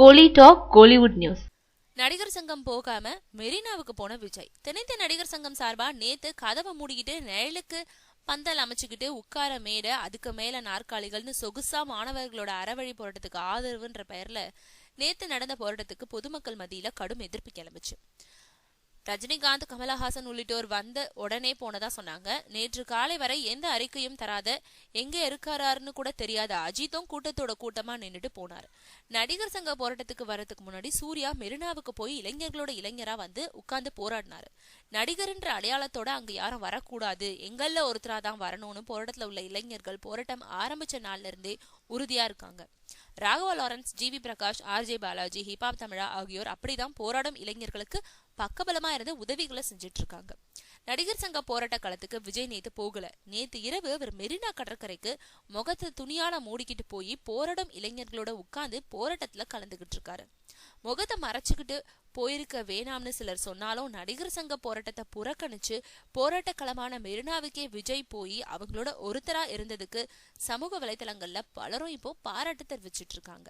கோலி talk Kollywood news. நடிகர் சங்கம் போகாம மெரினாவுக்கு போன விஜய். தென்னிந்திய நடிகர் சங்கம் சார்பா நேத்து கதவை மூடிக்கிட்டு நிழலுக்கு பந்தல் அமைச்சுக்கிட்டு உட்கார மேடை, அதுக்கு மேல நாற்காலிகள்னு சொகுசா மாணவர்களோட அறவழி போராட்டத்துக்கு ஆதரவுன்ற பெயர்ல நேத்து நடந்த போராட்டத்துக்கு பொதுமக்கள் மத்தியில கடும் எதிர்ப்பு கிளம்பிச்சு. ரஜினிகாந்த், கமலஹாசன் உள்ளிட்டோர் வந்த உடனே போனதா சொன்னாங்க. நேற்று காலை வரை எந்த அறிக்கையும் தராத, எங்க இருக்காருன்னு கூட தெரியாத அஜித்தும் கூட்டத்தோட கூட்டமா நின்றுட்டு போனார். நடிகர் சங்க போராட்டத்துக்கு வரதுக்கு முன்னாடி சூர்யா மெரினாவுக்கு போய் இளைஞர்களோட இளைஞரா வந்து உட்கார்ந்து போராடினாரு. நடிகர்ன்ற அடையாளத்தோட அங்க யாரும் வரக்கூடாது, எங்கள்ல ஒருத்தரா தான் வரணும்னு போராட்டத்துல உள்ள இளைஞர்கள் போராட்டம் ஆரம்பிச்ச நாள்ல இருந்தே உறுதியா இருக்காங்க. Raghava Lawrence, GV Prakash, RJ Balaji, hip hop Tamizha ஆகியோர் அப்படிதான் போராடும் இளைஞர்களுக்கு பக்கபலமா இருந்து உதவிகளை செஞ்சுட்டு இருக்காங்க. நடிகர் சங்க போராட்ட களத்துக்கு விஜய் நேத்து போகல. நேத்து இரவு அவர் மெரினா கடற்கரைக்கு முகத்தை துணியால மூடிக்கிட்டு போய் போராடும் இளைஞர்களோட உட்கார்ந்து போராட்டத்துல கலந்துகிட்டு இருக்காரு. முகத்தை மறைச்சுக்கிட்டு போயிருக்க வேணாம்னு சிலர் சொன்னாலும் நடிகர் சங்க போராட்டத்தை புறக்கணிச்சு போராட்ட களமான மெரினாவுக்கே விஜய் போய் அவங்களோட ஒருத்தரா இருந்ததுக்கு சமூக வலைதளங்கள்ல பலரும் இப்போ பாராட்டு தெரிவிச்சிட்டு இருக்காங்க.